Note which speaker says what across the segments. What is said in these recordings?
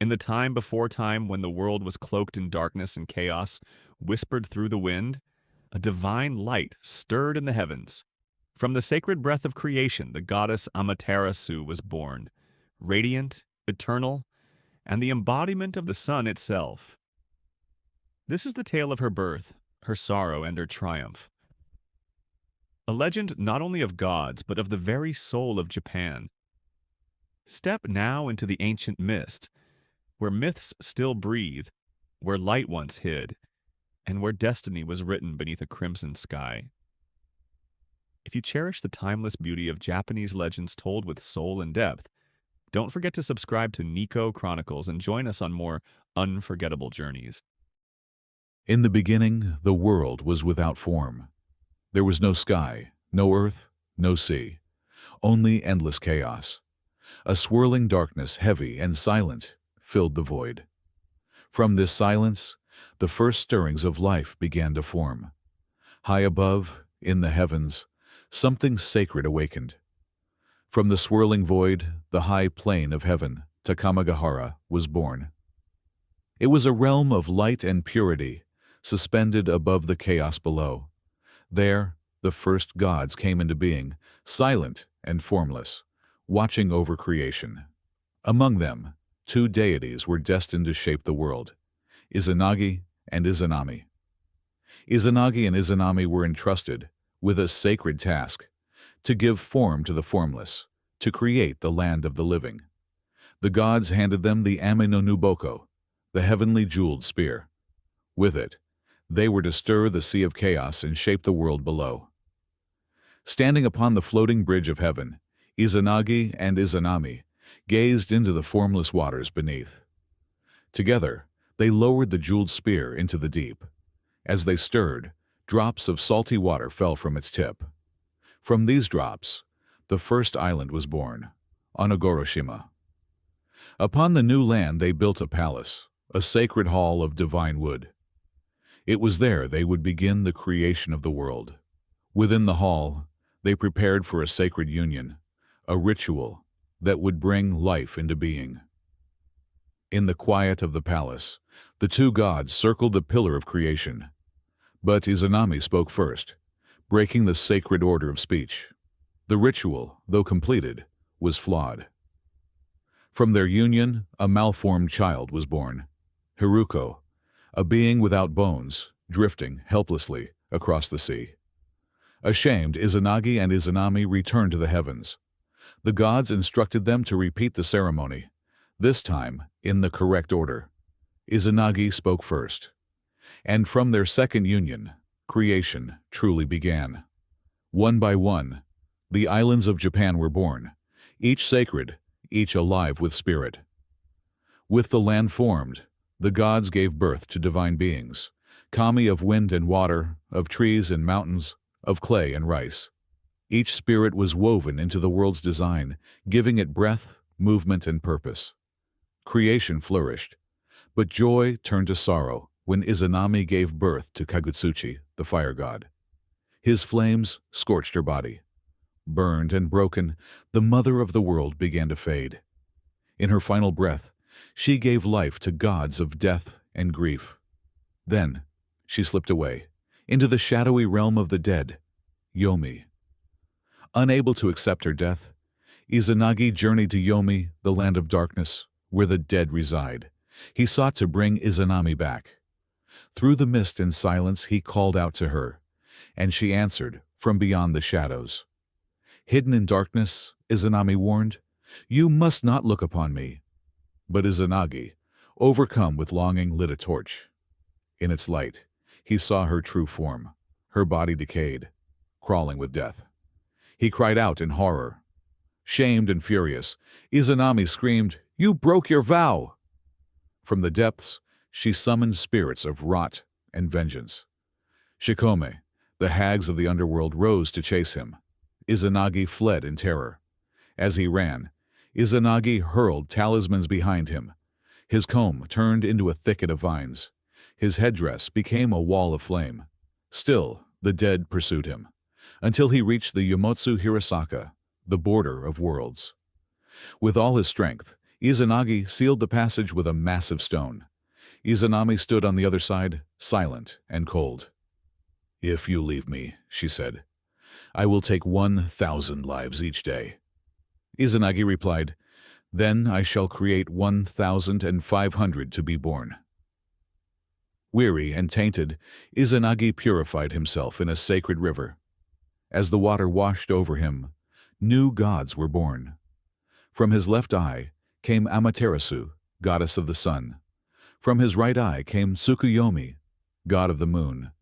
Speaker 1: In the time before time, when the world was cloaked in darkness and chaos, whispered through the wind, a divine light stirred in the heavens. From the sacred breath of creation, the goddess Amaterasu was born, radiant, eternal, and the embodiment of the sun itself. This is the tale of her birth, her sorrow, and her triumph. A legend not only of gods, but of the very soul of Japan. Step now into the ancient mist, where myths still breathe, where light once hid, and where destiny was written beneath a crimson sky. If you cherish the timeless beauty of Japanese legends told with soul and depth, don't forget to subscribe to Nico Chronicles and join us on more unforgettable journeys.
Speaker 2: In the beginning, the world was without form. There was no sky, no earth, no sea, only endless chaos. A swirling darkness, heavy and silent, filled the void. From this silence, the first stirrings of life began to form. High above, in the heavens, something sacred awakened. From the swirling void, the high plane of heaven, Takamagahara, was born. It was a realm of light and purity, suspended above the chaos below. There, the first gods came into being, silent and formless, watching over creation. Among them, two deities were destined to shape the world, Izanagi and Izanami. Izanagi and Izanami were entrusted with a sacred task, to give form to the formless, to create the land of the living. The gods handed them the Ame no Nuboko, the heavenly jeweled spear. With it, they were to stir the sea of chaos and shape the world below. Standing upon the floating bridge of heaven, Izanagi and Izanami gazed into the formless waters beneath. Together, they lowered the jeweled spear into the deep. As they stirred, drops of salty water fell from its tip. From these drops, the first island was born, Onogoroshima. Upon the new land they built a palace, a sacred hall of divine wood. It was there they would begin the creation of the world. Within the hall, they prepared for a sacred union, a ritual that would bring life into being. In the quiet of the palace, the two gods circled the pillar of creation. But Izanami spoke first, breaking the sacred order of speech. The ritual, though completed, was flawed. From their union, a malformed child was born, Hiruko, a being without bones, drifting helplessly across the sea. Ashamed, Izanagi and Izanami returned to the heavens. The gods instructed them to repeat the ceremony, this time in the correct order. Izanagi spoke first. And from their second union, creation truly began. One by one, the islands of Japan were born, each sacred, each alive with spirit. With the land formed, the gods gave birth to divine beings, kami of wind and water, of trees and mountains, of clay and rice. Each spirit was woven into the world's design, giving it breath, movement, and purpose. Creation flourished, but joy turned to sorrow when Izanami gave birth to Kagutsuchi, the fire god. His flames scorched her body. Burned and broken, the mother of the world began to fade. In her final breath, she gave life to gods of death and grief. Then, she slipped away, into the shadowy realm of the dead, Yomi. Unable to accept her death, Izanagi journeyed to Yomi, the land of darkness, where the dead reside. He sought to bring Izanami back. Through the mist and silence he called out to her, and she answered from beyond the shadows. Hidden in darkness, Izanami warned, "You must not look upon me." But Izanagi, overcome with longing, lit a torch. In its light, he saw her true form, her body decayed, crawling with death. He cried out in horror. Shamed and furious, Izanami screamed, "You broke your vow!" From the depths, she summoned spirits of rot and vengeance. Shikome, the hags of the underworld, rose to chase him. Izanagi fled in terror. As he ran, Izanagi hurled talismans behind him. His comb turned into a thicket of vines. His headdress became a wall of flame. Still, the dead pursued him, until he reached the Yomotsu Hirasaka, the border of worlds. With all his strength, Izanagi sealed the passage with a massive stone. Izanami stood on the other side, silent and cold. "If you leave me," she said, "I will take 1,000 lives each day." Izanagi replied, "Then I shall create 1,500 to be born." Weary and tainted, Izanagi purified himself in a sacred river. As the water washed over him, new gods were born. From his left eye came Amaterasu, goddess of the sun. From his right eye came Tsukuyomi, god of the moon.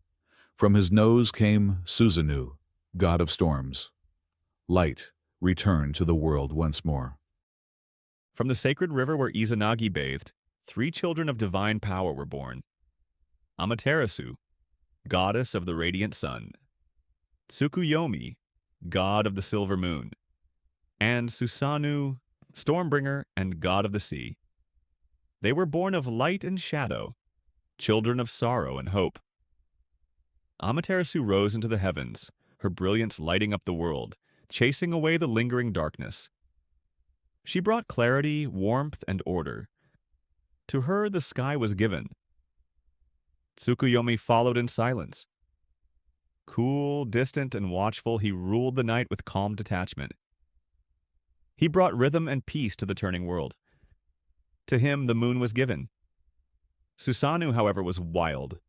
Speaker 2: From his nose came Susanoo, god of storms. Light returned to the world once more.
Speaker 1: From the sacred river where Izanagi bathed, 3 children of divine power were born. Amaterasu, goddess of the radiant sun. Tsukuyomi, god of the silver moon. And Susanoo, stormbringer and god of the sea. They were born of light and shadow, children of sorrow and hope. Amaterasu rose into the heavens, her brilliance lighting up the world, chasing away the lingering darkness. She brought clarity, warmth, and order. To her the sky was given. Tsukuyomi followed in silence. Cool, distant, and watchful, he ruled the night with calm detachment. He brought rhythm and peace to the turning world. To him the moon was given. Susanoo, however, was wild.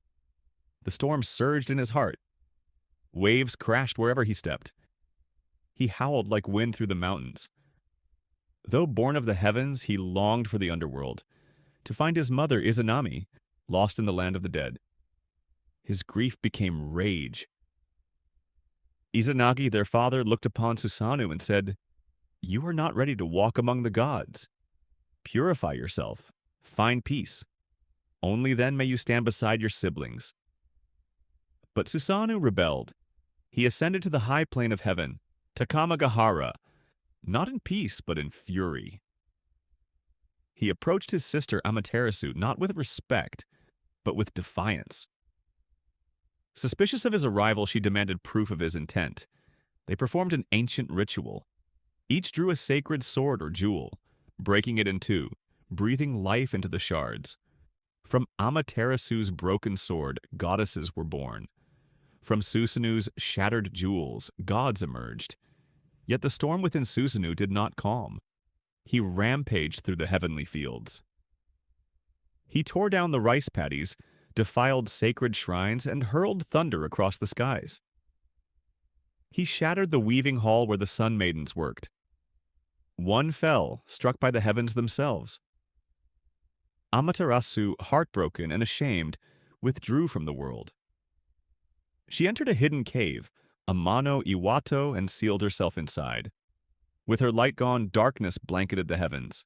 Speaker 1: The storm surged in his heart. Waves crashed wherever he stepped. He howled like wind through the mountains. Though born of the heavens, he longed for the underworld, to find his mother Izanami, lost in the land of the dead. His grief became rage. Izanagi, their father, looked upon Susanoo and said, "You are not ready to walk among the gods. Purify yourself. Find peace. Only then may you stand beside your siblings." But Susanoo rebelled. He ascended to the high plane of heaven, Takamagahara, not in peace but in fury. He approached his sister Amaterasu not with respect, but with defiance. Suspicious of his arrival, she demanded proof of his intent. They performed an ancient ritual. Each drew a sacred sword or jewel, breaking it in two, breathing life into the shards. From Amaterasu's broken sword, goddesses were born. From Susanoo's shattered jewels, gods emerged. Yet the storm within Susanoo did not calm. He rampaged through the heavenly fields. He tore down the rice paddies, defiled sacred shrines, and hurled thunder across the skies. He shattered the weaving hall where the sun maidens worked. One fell, struck by the heavens themselves. Amaterasu, heartbroken and ashamed, withdrew from the world. She entered a hidden cave, a Mano Iwato, and sealed herself inside. With her light gone, darkness blanketed the heavens.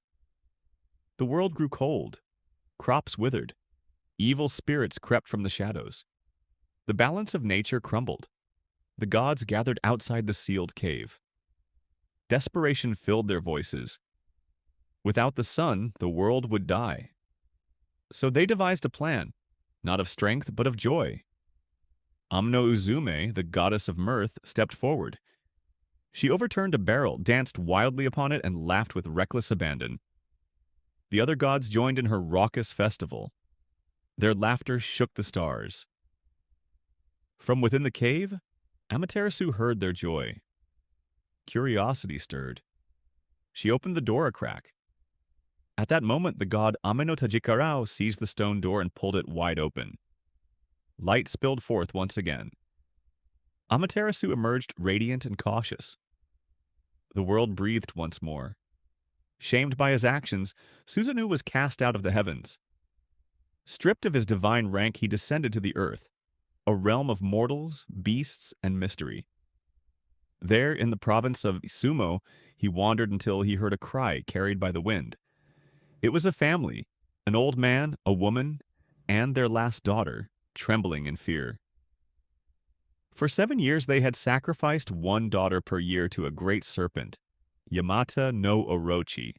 Speaker 1: The world grew cold. Crops withered. Evil spirits crept from the shadows. The balance of nature crumbled. The gods gathered outside the sealed cave. Desperation filled their voices. Without the sun, the world would die. So they devised a plan, not of strength, but of joy. Amno Uzume, the goddess of mirth, stepped forward. She overturned a barrel, danced wildly upon it, and laughed with reckless abandon. The other gods joined in her raucous festival. Their laughter shook the stars. From within the cave, Amaterasu heard their joy. Curiosity stirred. She opened the door a crack. At that moment, the god Ameno Tajikarao seized the stone door and pulled it wide open. Light spilled forth once again. Amaterasu emerged radiant and cautious. The world breathed once more. Shamed by his actions, Susanoo was cast out of the heavens. Stripped of his divine rank, he descended to the earth, a realm of mortals, beasts, and mystery. There, in the province of Isumo, he wandered until he heard a cry carried by the wind. It was a family, an old man, a woman, and their last daughter, trembling in fear. For 7 years they had sacrificed one daughter per year to a great serpent, Yamata no Orochi,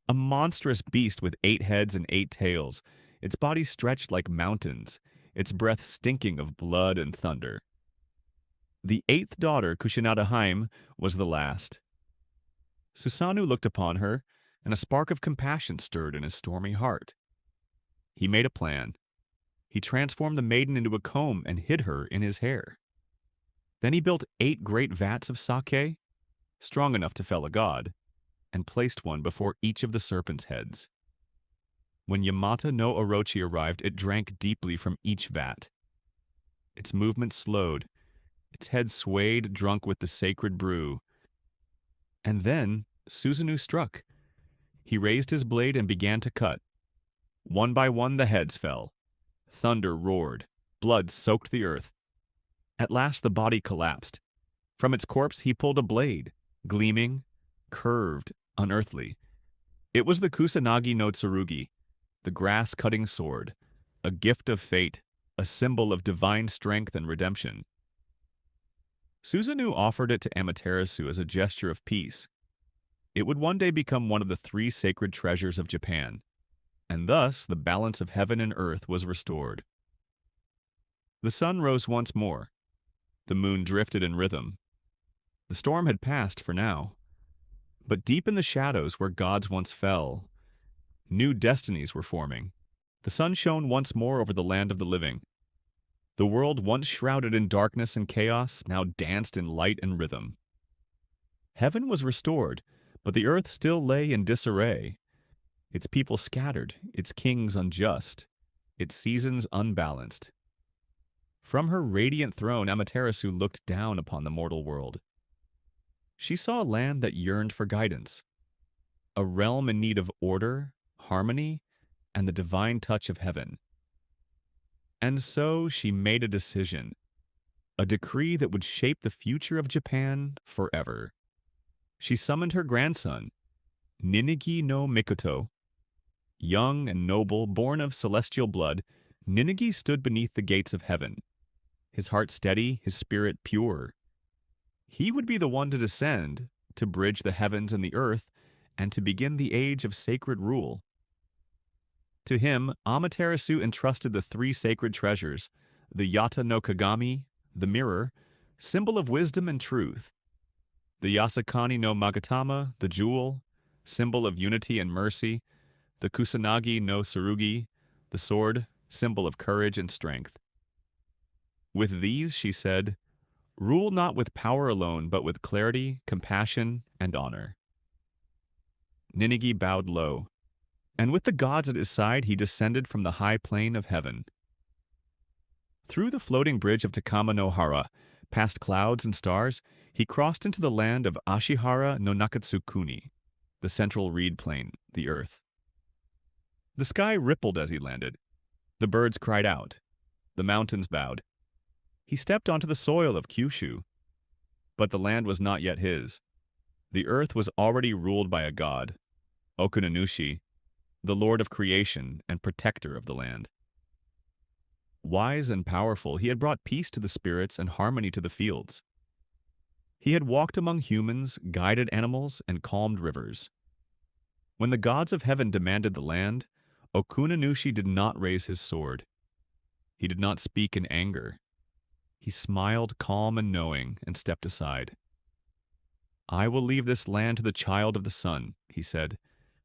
Speaker 1: a monstrous beast with 8 heads and 8 tails, its body stretched like mountains, its breath stinking of blood and thunder. The 8th daughter, Kushinada Haim, was the last. Susanoo looked upon her, and a spark of compassion stirred in his stormy heart. He made a plan. He transformed the maiden into a comb and hid her in his hair. Then he built 8 great vats of sake, strong enough to fell a god, and placed one before each of the serpents' heads. When Yamata no Orochi arrived, it drank deeply from each vat. Its movements slowed, its head swayed, drunk with the sacred brew. And then Susanoo struck. He raised his blade and began to cut. One by one the heads fell. Thunder roared. Blood soaked the earth. At last the body collapsed. From its corpse he pulled a blade, gleaming, curved, unearthly. It was the Kusanagi no Tsurugi, the grass-cutting sword, a gift of fate, a symbol of divine strength and redemption. Susanoo offered it to Amaterasu as a gesture of peace. It would one day become one of the 3 sacred treasures of Japan, and thus the balance of heaven and earth was restored. The sun rose once more. The moon drifted in rhythm. The storm had passed for now. But deep in the shadows where gods once fell, new destinies were forming. The sun shone once more over the land of the living. The world once shrouded in darkness and chaos now danced in light and rhythm. Heaven was restored, but the earth still lay in disarray. Its people scattered, its kings unjust, its seasons unbalanced. From her radiant throne, Amaterasu looked down upon the mortal world. She saw a land that yearned for guidance, a realm in need of order, harmony, and the divine touch of heaven. And so she made a decision, a decree that would shape the future of Japan forever. She summoned her grandson, Ninigi no Mikoto. Young and noble, born of celestial blood, Ninigi stood beneath the gates of heaven, his heart steady, his spirit pure. He would be the one to descend, to bridge the heavens and the earth, and to begin the age of sacred rule. To him, Amaterasu entrusted the 3 sacred treasures, the Yata no Kagami, the mirror, symbol of wisdom and truth, the Yasakani no Magatama, the jewel, symbol of unity and mercy, the Kusanagi no Tsurugi, the sword, symbol of courage and strength. With these, she said, rule not with power alone, but with clarity, compassion, and honor. Ninigi bowed low, and with the gods at his side, he descended from the high plane of heaven. Through the floating bridge of Takama no Hara, past clouds and stars, he crossed into the land of Ashihara no Nakatsukuni, the central reed plain, the earth. The sky rippled as he landed. The birds cried out. The mountains bowed. He stepped onto the soil of Kyushu. But the land was not yet his. The earth was already ruled by a god, Okunanushi, the lord of creation and protector of the land. Wise and powerful, he had brought peace to the spirits and harmony to the fields. He had walked among humans, guided animals, and calmed rivers. When the gods of heaven demanded the land, Okunanushi did not raise his sword. He did not speak in anger. He smiled calm and knowing and stepped aside. I will leave this land to the child of the sun, he said,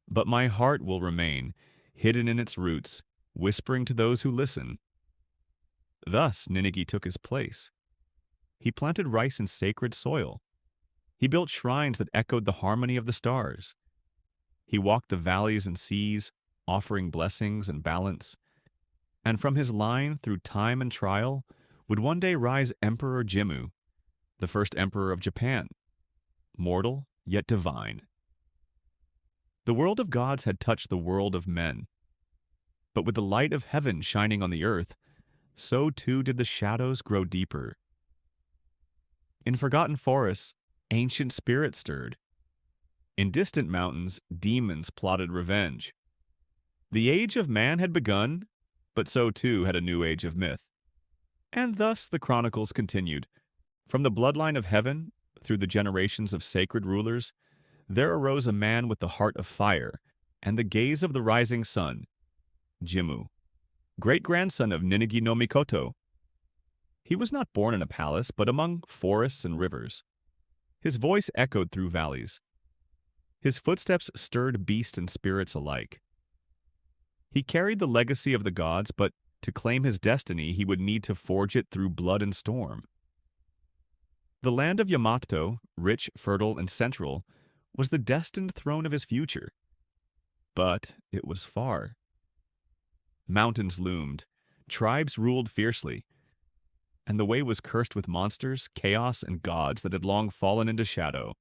Speaker 1: but my heart will remain, hidden in its roots, whispering to those who listen. Thus Ninigi took his place. He planted rice in sacred soil. He built shrines that echoed the harmony of the stars. He walked the valleys and seas, offering blessings and balance. And from his line, through time and trial, would one day rise Emperor Jimmu, the first emperor of Japan, mortal yet divine. The world of gods had touched the world of men. But with the light of heaven shining on the earth, so too did the shadows grow deeper. In forgotten forests, ancient spirits stirred. In distant mountains, demons plotted revenge. The age of man had begun, but so too had a new age of myth. And thus the chronicles continued. From the bloodline of heaven, through the generations of sacred rulers, there arose a man with the heart of fire and the gaze of the rising sun, Jimmu, great-grandson of Ninigi no Mikoto. He was not born in a palace, but among forests and rivers. His voice echoed through valleys. His footsteps stirred beasts and spirits alike. He carried the legacy of the gods, but to claim his destiny, he would need to forge it through blood and storm. The land of Yamato, rich, fertile, and central, was the destined throne of his future. But it was far. Mountains loomed, tribes ruled fiercely, and the way was cursed with monsters, chaos, and gods that had long fallen into shadow.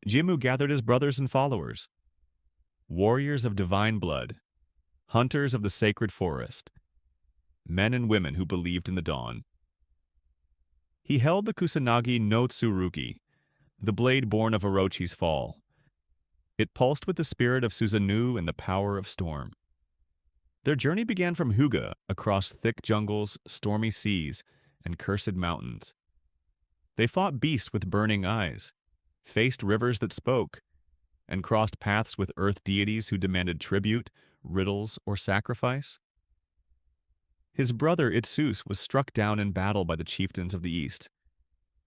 Speaker 1: Jimmu gathered his brothers and followers, warriors of divine blood, hunters of the sacred forest, men and women who believed in the dawn. He held the Kusanagi no Tsurugi, the blade born of Orochi's fall. It pulsed with the spirit of Susanoo and the power of storm. Their journey began from Hyuga, across thick jungles, stormy seas, and cursed mountains. They fought beasts with burning eyes, faced rivers that spoke, and crossed paths with earth deities who demanded tribute, riddles, or sacrifice. His brother Itsus was struck down in battle by the chieftains of the east.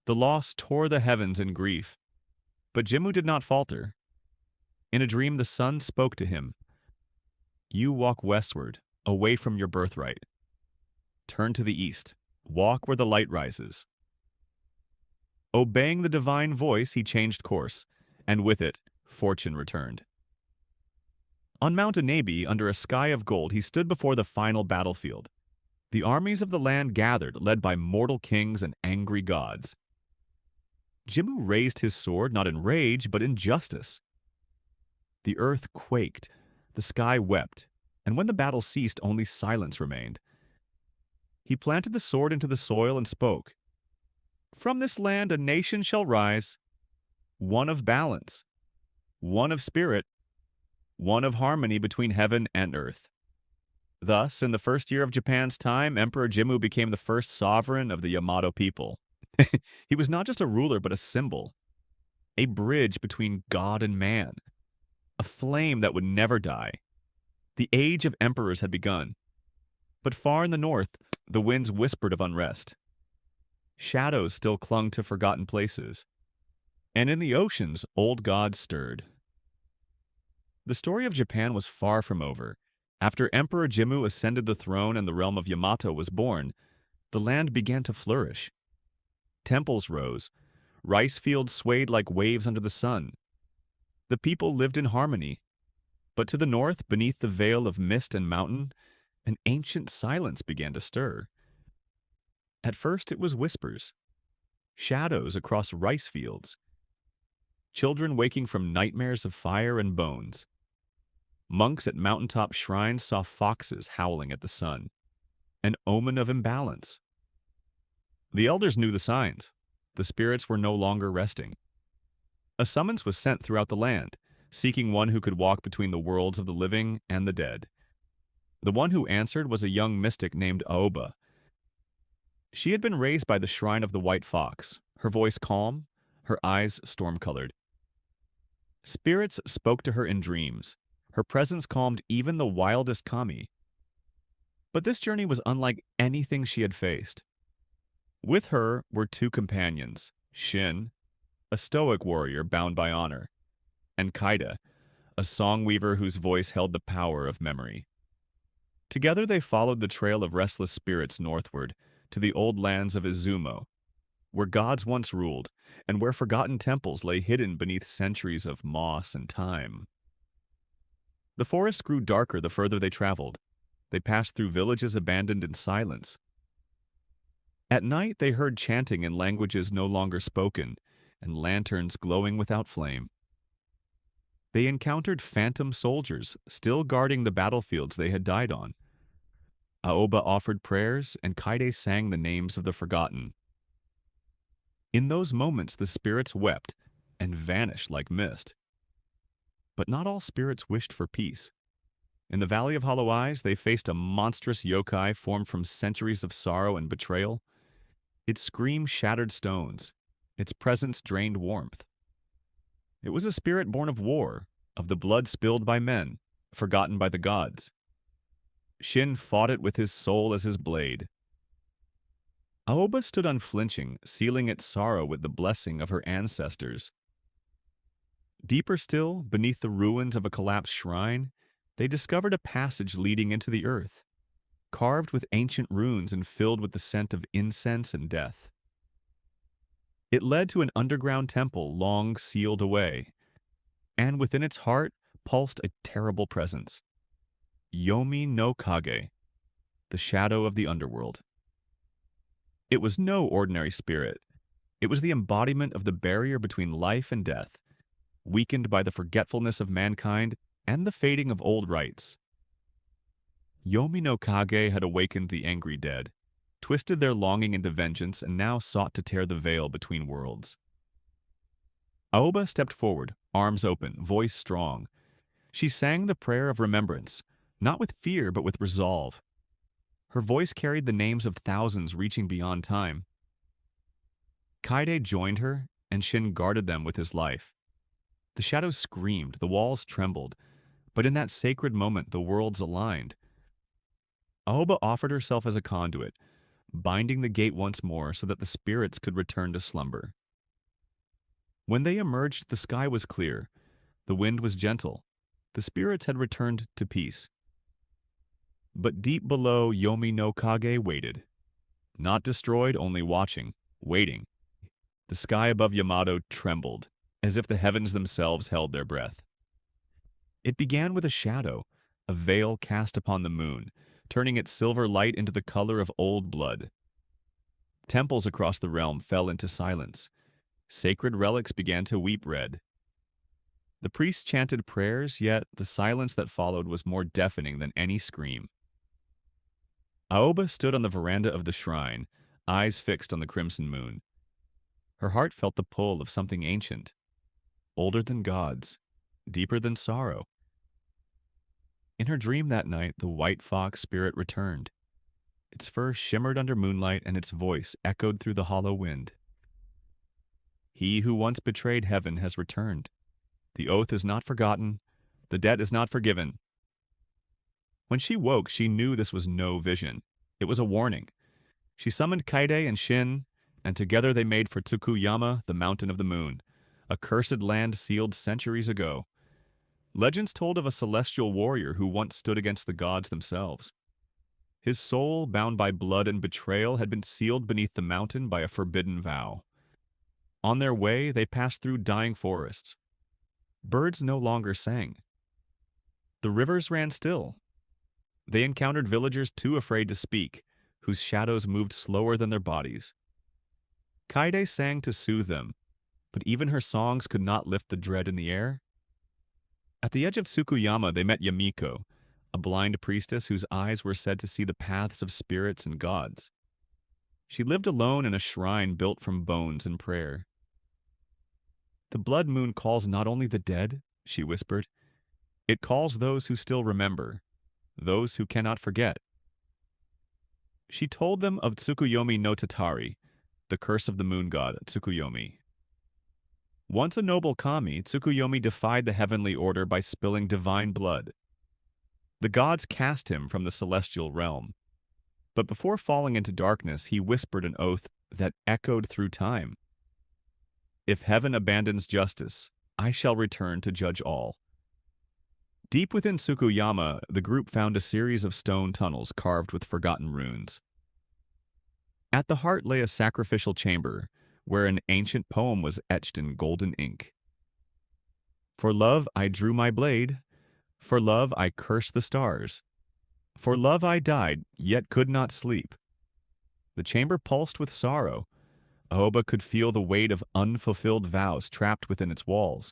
Speaker 1: The loss tore the heavens in grief, but Jimmu did not falter. In a dream, the sun spoke to him. You walk westward, away from your birthright. Turn to the east. Walk where the light rises. Obeying the divine voice, he changed course, and with it, fortune returned. On Mount Anabi, under a sky of gold, he stood before the final battlefield. The armies of the land gathered, led by mortal kings and angry gods. Jimmu raised his sword not in rage, but in justice. The earth quaked, the sky wept, and when the battle ceased, only silence remained. He planted the sword into the soil and spoke. From this land a nation shall rise, one of balance, one of spirit, one of harmony between heaven and earth. Thus, in the first year of Japan's time, Emperor Jimmu became the first sovereign of the Yamato people. He was not just a ruler, but a symbol, a bridge between God and man, a flame that would never die. The age of emperors had begun. But far in the north, the winds whispered of unrest. Shadows still clung to forgotten places. And in the oceans, old gods stirred. The story of Japan was far from over. After Emperor Jimmu ascended the throne and the realm of Yamato was born, the land began to flourish. Temples rose. Rice fields swayed like waves under the sun. The people lived in harmony. But to the north, beneath the veil of mist and mountain, an ancient silence began to stir. At first it was whispers, shadows across rice fields, children waking from nightmares of fire and bones. Monks at mountaintop shrines saw foxes howling at the sun, an omen of imbalance. The elders knew the signs. The spirits were no longer resting. A summons was sent throughout the land, seeking one who could walk between the worlds of the living and the dead. The one who answered was a young mystic named Aoba. She had been raised by the shrine of the white fox, her voice calm, her eyes storm-colored. Spirits spoke to her in dreams. Her presence calmed even the wildest kami. But this journey was unlike anything she had faced. With her were two companions, Shin, a stoic warrior bound by honor, and Kaida, a song weaver whose voice held the power of memory. Together they followed the trail of restless spirits northward to the old lands of Izumo, where gods once ruled and where forgotten temples lay hidden beneath centuries of moss and time. The forest grew darker the further they traveled. They passed through villages abandoned in silence. At night they heard chanting in languages no longer spoken and lanterns glowing without flame. They encountered phantom soldiers still guarding the battlefields they had died on. Aoba offered prayers and Kaide sang the names of the forgotten. In those moments the spirits wept and vanished like mist. But not all spirits wished for peace. In the Valley of Hollow Eyes, they faced a monstrous yokai formed from centuries of sorrow and betrayal. Its scream shattered stones. Its presence drained warmth. It was a spirit born of war, of the blood spilled by men, forgotten by the gods. Shin fought it with his soul as his blade. Aoba stood unflinching, sealing its sorrow with the blessing of her ancestors. Deeper still, beneath the ruins of a collapsed shrine, they discovered a passage leading into the earth, carved with ancient runes and filled with the scent of incense and death. It led to an underground temple long sealed away, and within its heart pulsed a terrible presence, Yomi no Kage, the shadow of the underworld. It was no ordinary spirit. It was the embodiment of the barrier between life and death, weakened by the forgetfulness of mankind and the fading of old rites. Yomi no Kage had awakened the angry dead, twisted their longing into vengeance, and now sought to tear the veil between worlds. Aoba stepped forward, arms open, voice strong. She sang the prayer of remembrance, not with fear but with resolve. Her voice carried the names of thousands reaching beyond time. Kaide joined her, and Shin guarded them with his life. The shadows screamed, the walls trembled, but in that sacred moment the worlds aligned. Aoba offered herself as a conduit, binding the gate once more so that the spirits could return to slumber. When they emerged, the sky was clear, the wind was gentle, the spirits had returned to peace. But deep below, Yomi no Kage waited. Not destroyed, only watching, waiting. The sky above Yamato trembled, as if the heavens themselves held their breath. It began with a shadow, a veil cast upon the moon, turning its silver light into the color of old blood. Temples across the realm fell into silence. Sacred relics began to weep red. The priests chanted prayers, yet the silence that followed was more deafening than any scream. Aoba stood on the veranda of the shrine, eyes fixed on the crimson moon. Her heart felt the pull of something ancient, older than gods, deeper than sorrow. In her dream that night, the white fox spirit returned. Its fur shimmered under moonlight, and its voice echoed through the hollow wind. He who once betrayed heaven has returned. The oath is not forgotten. The debt is not forgiven. When she woke, she knew this was no vision. It was a warning. She summoned Kaide and Shin, and together they made for Tsukuyama, the mountain of the moon, a cursed land sealed centuries ago. Legends told of a celestial warrior who once stood against the gods themselves. His soul, bound by blood and betrayal, had been sealed beneath the mountain by a forbidden vow. On their way, they passed through dying forests. Birds no longer sang. The rivers ran still. They encountered villagers too afraid to speak, whose shadows moved slower than their bodies. Kaide sang to soothe them, but even her songs could not lift the dread in the air. At the edge of Tsukuyama, they met Yamiko, a blind priestess whose eyes were said to see the paths of spirits and gods. She lived alone in a shrine built from bones and prayer. The blood moon calls not only the dead, she whispered, it calls those who still remember, those who cannot forget. She told them of Tsukuyomi no Tatari, the curse of the moon god Tsukuyomi. Once a noble kami, Tsukuyomi defied the heavenly order by spilling divine blood. The gods cast him from the celestial realm. But before falling into darkness, he whispered an oath that echoed through time. If heaven abandons justice, I shall return to judge all. Deep within Tsukuyama, the group found a series of stone tunnels carved with forgotten runes. At the heart lay a sacrificial chamber, where an ancient poem was etched in golden ink. For love I drew my blade, for love I cursed the stars. For love I died, yet could not sleep. The chamber pulsed with sorrow. Aoba could feel the weight of unfulfilled vows trapped within its walls.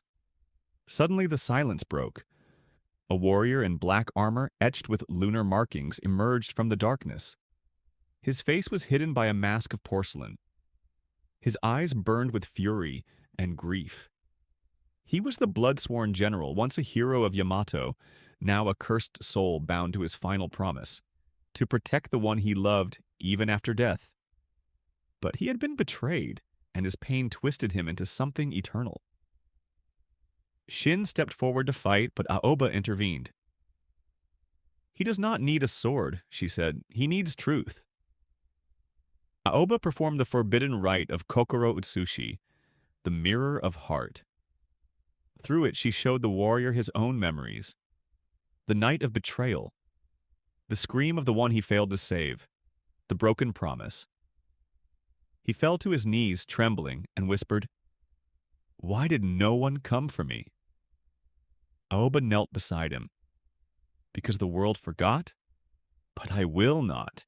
Speaker 1: Suddenly the silence broke. A warrior in black armor etched with lunar markings emerged from the darkness. His face was hidden by a mask of porcelain. His eyes burned with fury and grief. He was the blood-sworn general, once a hero of Yamato, now a cursed soul bound to his final promise, to protect the one he loved even after death. But he had been betrayed, and his pain twisted him into something eternal. Shin stepped forward to fight, but Aoba intervened. He does not need a sword, she said. He needs truth. Aoba performed the forbidden rite of Kokoro Utsushi, the mirror of heart. Through it, she showed the warrior his own memories. The night of betrayal, the scream of the one he failed to save, the broken promise. He fell to his knees, trembling, and whispered, "Why did no one come for me?" Aoba knelt beside him. "Because the world forgot? But I will not."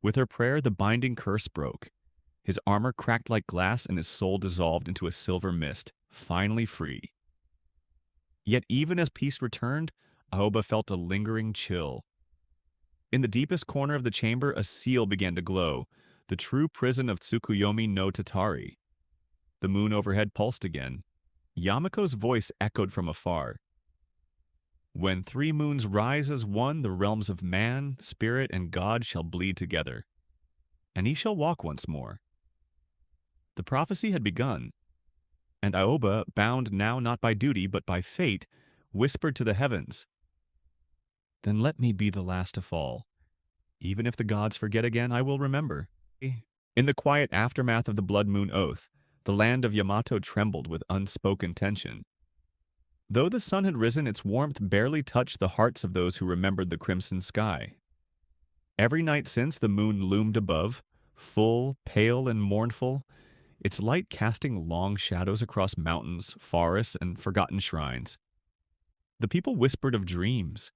Speaker 1: With her prayer, the binding curse broke. His armor cracked like glass and his soul dissolved into a silver mist, finally free. Yet even as peace returned, Aoba felt a lingering chill. In the deepest corner of the chamber, a seal began to glow, the true prison of Tsukuyomi no Tatari. The moon overhead pulsed again. Yamako's voice echoed from afar. "When 3 moons rise as one, the realms of man, spirit, and God shall bleed together, and he shall walk once more." The prophecy had begun, and Aoba, bound now not by duty but by fate, whispered to the heavens, "Then let me be the last to fall. Even if the gods forget again, I will remember." In the quiet aftermath of the Blood Moon Oath, the land of Yamato trembled with unspoken tension. Though the sun had risen, its warmth barely touched the hearts of those who remembered the crimson sky. Every night since, the moon loomed above, full, pale, and mournful, its light casting long shadows across mountains, forests, and forgotten shrines. The people whispered of dreams,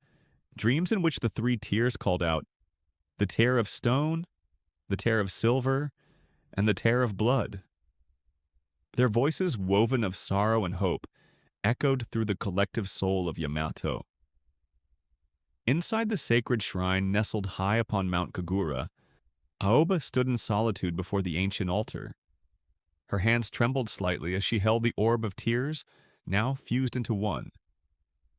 Speaker 1: dreams in which the 3 tiers called out, the tear of stone, the tear of silver, and the tear of blood. Their voices, woven of sorrow and hope, echoed through the collective soul of Yamato. Inside the sacred shrine nestled high upon Mount Kagura, Aoba stood in solitude before the ancient altar. Her hands trembled slightly as she held the orb of tears, now fused into one.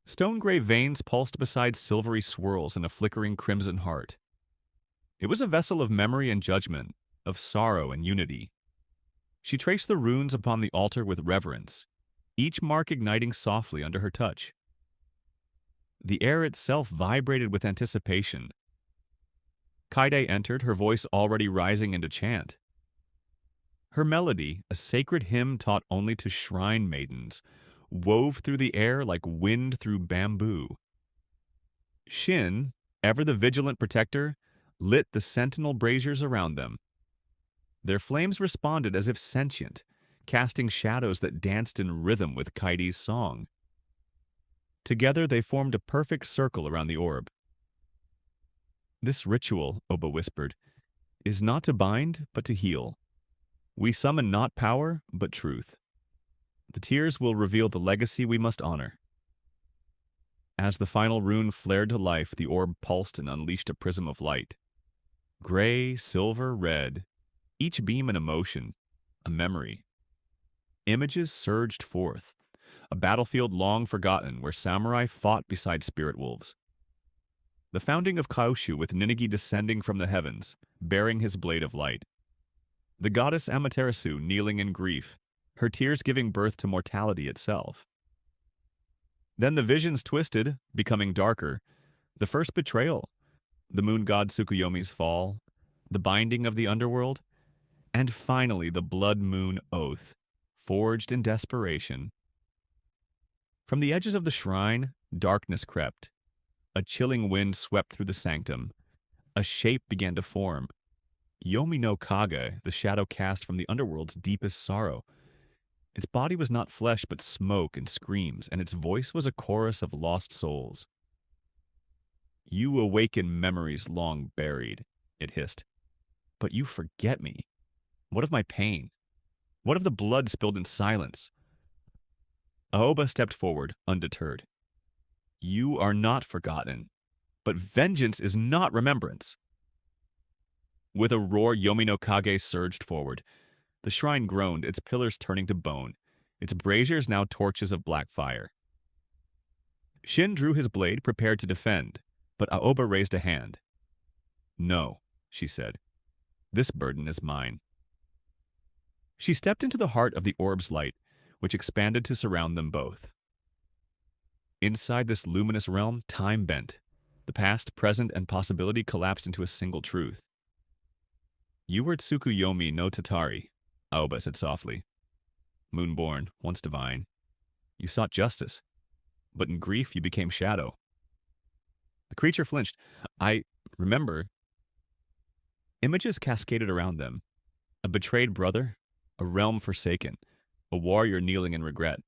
Speaker 1: Stone-gray veins pulsed beside silvery swirls in a flickering crimson heart. It was a vessel of memory and judgment, of sorrow and unity. She traced the runes upon the altar with reverence, each mark igniting softly under her touch. The air itself vibrated with anticipation. Kaide entered, her voice already rising into chant. Her melody, a sacred hymn taught only to shrine maidens, wove through the air like wind through bamboo. Shin, ever the vigilant protector, lit the sentinel braziers around them. Their flames responded as if sentient, casting shadows that danced in rhythm with Kaide's song. Together they formed a perfect circle around the orb. "This ritual," Oba whispered, "is not to bind, but to heal. We summon not power, but truth. The tears will reveal the legacy we must honor." As the final rune flared to life, the orb pulsed and unleashed a prism of light. Gray, silver, red, each beam an emotion, a memory. Images surged forth, a battlefield long forgotten where samurai fought beside spirit wolves. The founding of Kaoshu with Ninigi descending from the heavens, bearing his blade of light. The goddess Amaterasu kneeling in grief, her tears giving birth to mortality itself. Then the visions twisted, becoming darker. The first betrayal, the moon god Tsukuyomi's fall, the binding of the underworld, and finally the blood moon oath, forged in desperation. From the edges of the shrine, darkness crept. A chilling wind swept through the sanctum. A shape began to form. Yomi no Kage, the shadow cast from the underworld's deepest sorrow. Its body was not flesh but smoke and screams, and its voice was a chorus of lost souls. "You awaken memories long buried," it hissed. "But you forget me. What of my pain? What of the blood spilled in silence?" Aoba stepped forward, undeterred. "You are not forgotten, but vengeance is not remembrance." With a roar, Yomi no Kage surged forward. The shrine groaned, its pillars turning to bone, its braziers now torches of black fire. Shin drew his blade, prepared to defend, but Aoba raised a hand. "No," she said. "This burden is mine." She stepped into the heart of the orb's light, which expanded to surround them both. Inside this luminous realm, time bent. The past, present, and possibility collapsed into a single truth. "You were Tsukuyomi no Tatari," Aoba said softly. "Moonborn, once divine. You sought justice, but in grief you became shadow. The creature flinched. I remember. Images cascaded around them. A betrayed brother, a realm forsaken, a warrior kneeling in regret,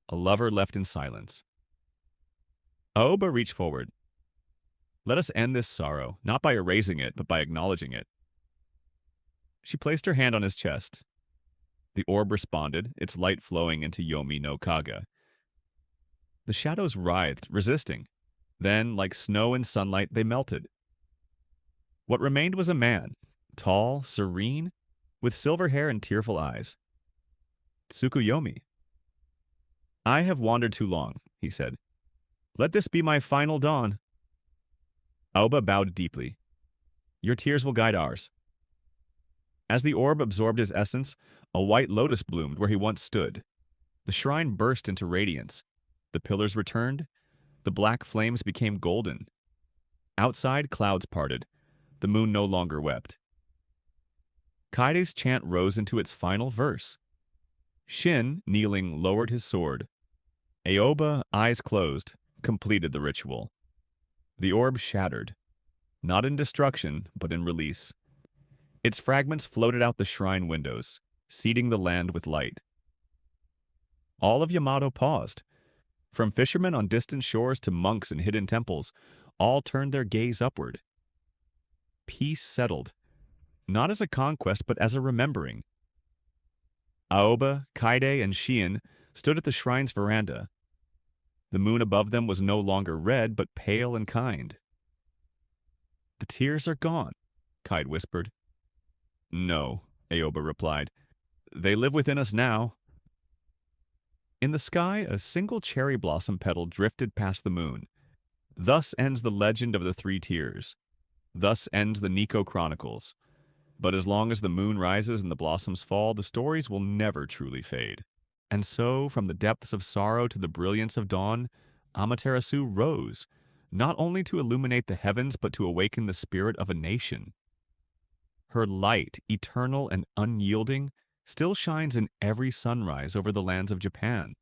Speaker 1: a lover left in silence. Aoba reached forward. Let us end this sorrow, not by erasing it, but by acknowledging it. She placed her hand on his chest. The orb responded, its light flowing into Yomi no Kaga. The shadows writhed, resisting. Then, like snow in sunlight, they melted. What remained was a man, tall, serene, with silver hair and tearful eyes. Tsukuyomi. I have wandered too long, he said. Let this be my final dawn. Aoba bowed deeply. Your tears will guide ours. As the orb absorbed his essence, a white lotus bloomed where he once stood. The shrine burst into radiance. The pillars returned. The black flames became golden. Outside, clouds parted. The moon no longer wept. Kaide's chant rose into its final verse. Shin, kneeling, lowered his sword. Aoba, eyes closed, completed the ritual. The orb shattered, not in destruction, but in release. Its fragments floated out the shrine windows, seeding the land with light. All of Yamato paused. From fishermen on distant shores to monks in hidden temples, all turned their gaze upward. Peace settled, not as a conquest, but as a remembering. Aoba, Kaide, and Shien stood at the shrine's veranda. The moon above them was no longer red, but pale and kind. The tears are gone, Kaide whispered. No, Aoba replied. They live within us now. In the sky, a single cherry blossom petal drifted past the moon. Thus ends the legend of the three tears. Thus ends the Nico Chronicles. But as long as the moon rises and the blossoms fall, the stories will never truly fade. And so, from the depths of sorrow to the brilliance of dawn, Amaterasu rose, not only to illuminate the heavens, but to awaken the spirit of a nation. Her light, eternal and unyielding, still shines in every sunrise over the lands of Japan.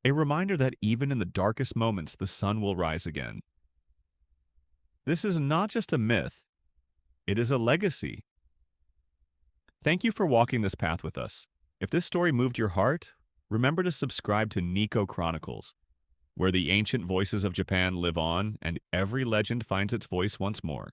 Speaker 1: A reminder that even in the darkest moments, the sun will rise again. This is not just a myth, it is a legacy. Thank you for walking this path with us. If this story moved your heart, remember to subscribe to Nico Chronicles, where the ancient voices of Japan live on and every legend finds its voice once more.